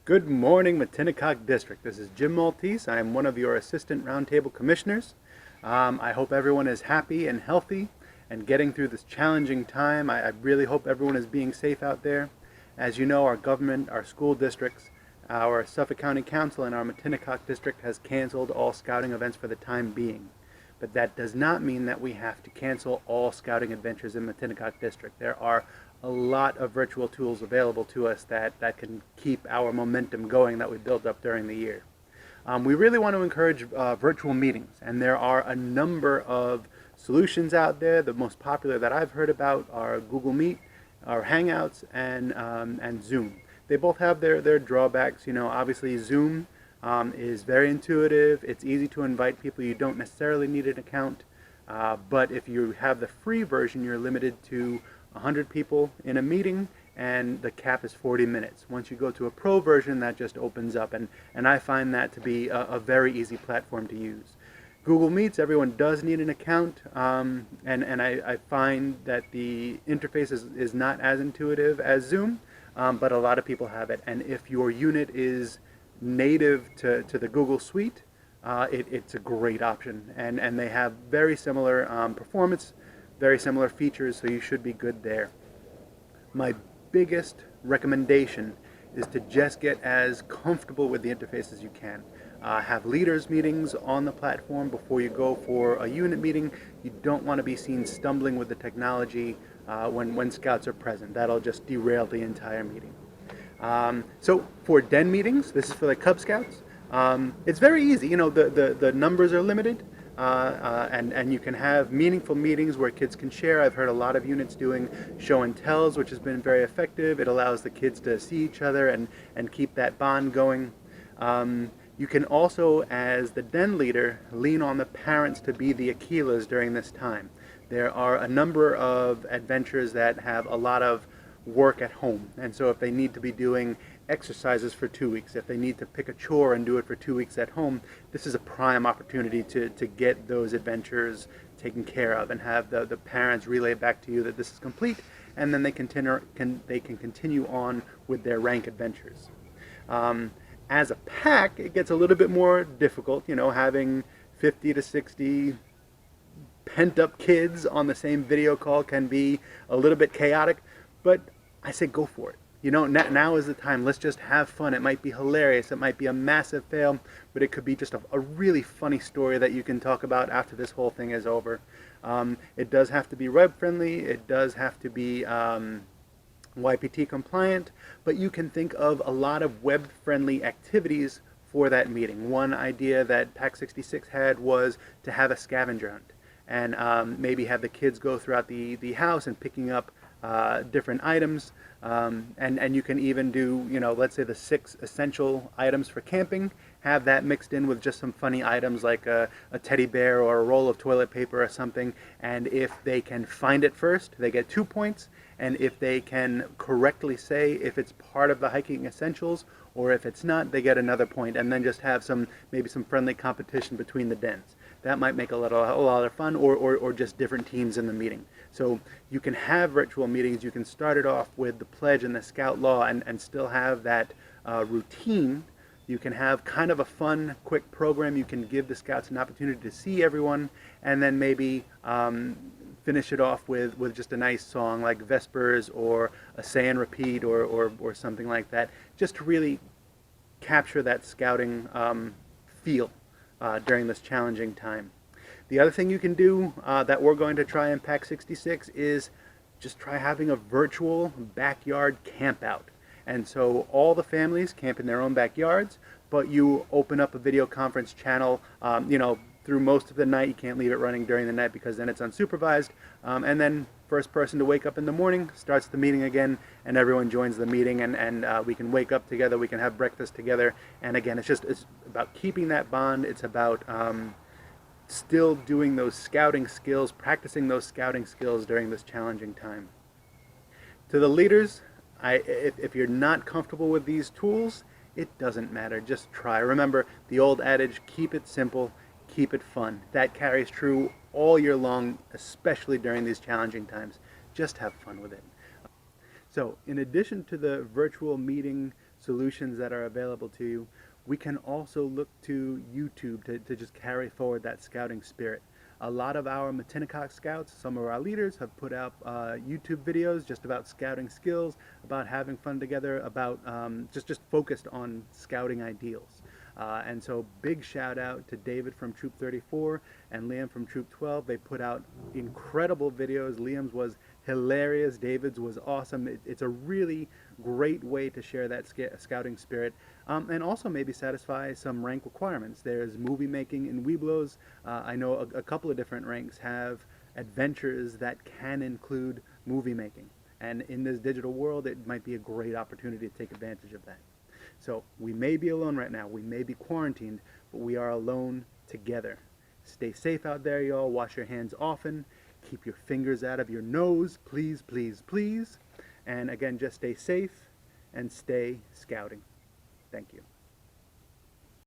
Good morning, Matinecock District. This is Jim Maltese. I am one of your Assistant Roundtable Commissioners. I hope everyone is happy and healthy and getting through this challenging time. I really hope everyone is being safe out there. As you know, our government, our school districts, our Suffolk County Council, and our Matinecock District has canceled all scouting events for the time being. But that does not mean that we have to cancel all scouting adventures in Matinecock District. There are a lot of virtual tools available to us that can keep our momentum going that we built up during the year. We really want to encourage virtual meetings, and there are a number of solutions out there. The most popular that I've heard about are Google Meet, or Hangouts, and Zoom. They both have their drawbacks. You know, obviously Zoom is very intuitive. It's easy to invite people. You don't necessarily need an account. But if you have the free version, you're limited to 100 people in a meeting, and the cap is 40 minutes. Once you go to a pro version, that just opens up, and I find that to be a very easy platform to use. Google Meets, everyone does need an account, and I find that the interface is not as intuitive as Zoom, but a lot of people have it. And if your unit is native to the Google Suite, it's a great option, and they have very similar performance, very similar features, so you should be good there. My biggest recommendation is to just get as comfortable with the interface as you can. Have leaders meetings on the platform before you go for a unit meeting. You don't want to be seen stumbling with the technology when scouts are present. That'll just derail the entire meeting. So for den meetings, this is for the Cub Scouts. It's very easy. You know, the numbers are limited. And you can have meaningful meetings where kids can share. I've heard a lot of units doing show and tells, which has been very effective. It allows the kids to see each other and keep that bond going. You can also, as the den leader, lean on the parents to be the Aquilas during this time. There are a number of adventures that have a lot of work at home, and so if they need to be doing exercises for 2 weeks, if they need to pick a chore and do it for 2 weeks at home, this is a prime opportunity to get those adventures taken care of and have the parents relay back to you that this is complete, and then they can continue on with their rank adventures. As a pack, it gets a little bit more difficult, you know, having 50 to 60 pent-up kids on the same video call can be a little bit chaotic, but I say go for it. You know, now is the time. Let's just have fun. It might be hilarious. It might be a massive fail, but it could be just a really funny story that you can talk about after this whole thing is over. It does have to be web friendly. It does have to be YPT compliant, but you can think of a lot of web friendly activities for that meeting. One idea that PAC 66 had was to have a scavenger hunt and maybe have the kids go throughout the house and picking up different items, and you can even do, you know, let's say the 6 essential items for camping, have that mixed in with just some funny items like a teddy bear or a roll of toilet paper or something, and if they can find it first, they get 2 points, and if they can correctly say if it's part of the hiking essentials or if it's not, they get another point, and then just have maybe some friendly competition between the dens. That might make a lot of fun, or just different teams in the meeting. So you can have virtual meetings. You can start it off with the pledge and the scout law and still have that routine. You can have kind of a fun, quick program. You can give the scouts an opportunity to see everyone, and then maybe finish it off with just a nice song like Vespers or a Say and Repeat or something like that, just to really capture that scouting feel during this challenging time. The other thing you can do that we're going to try in PAC 66 is just try having a virtual backyard camp out. And so all the families camp in their own backyards, but you open up a video conference channel, you know, through most of the night. You can't leave it running during the night because then it's unsupervised. And then first person to wake up in the morning starts the meeting again, and everyone joins the meeting, and we can wake up together, we can have breakfast together. And again, it's about keeping that bond. It's about still doing those scouting skills, practicing those scouting skills during this challenging time. To the leaders, if you're not comfortable with these tools, it doesn't matter. Just try. Remember the old adage, keep it simple, keep it fun. That carries true all year long, especially during these challenging times. Just have fun with it. So in addition to the virtual meeting solutions that are available to you. We can also look to YouTube to just carry forward that scouting spirit. A lot of our Matinecock Scouts, some of our leaders, have put out YouTube videos just about scouting skills, about having fun together, about just focused on scouting ideals. And so big shout out to David from Troop 34 and Liam from Troop 12. They put out incredible videos. Liam's was hilarious. David's was awesome. It's a really great way to share that scouting spirit, and also maybe satisfy some rank requirements. There's movie making in Webelos. I know a couple of different ranks have adventures that can include movie making. And in this digital world, it might be a great opportunity to take advantage of that. So we may be alone right now, we may be quarantined, but we are alone together. Stay safe out there, y'all. Wash your hands often. Keep your fingers out of your nose, please, please, please. And again, just stay safe and stay scouting. Thank you.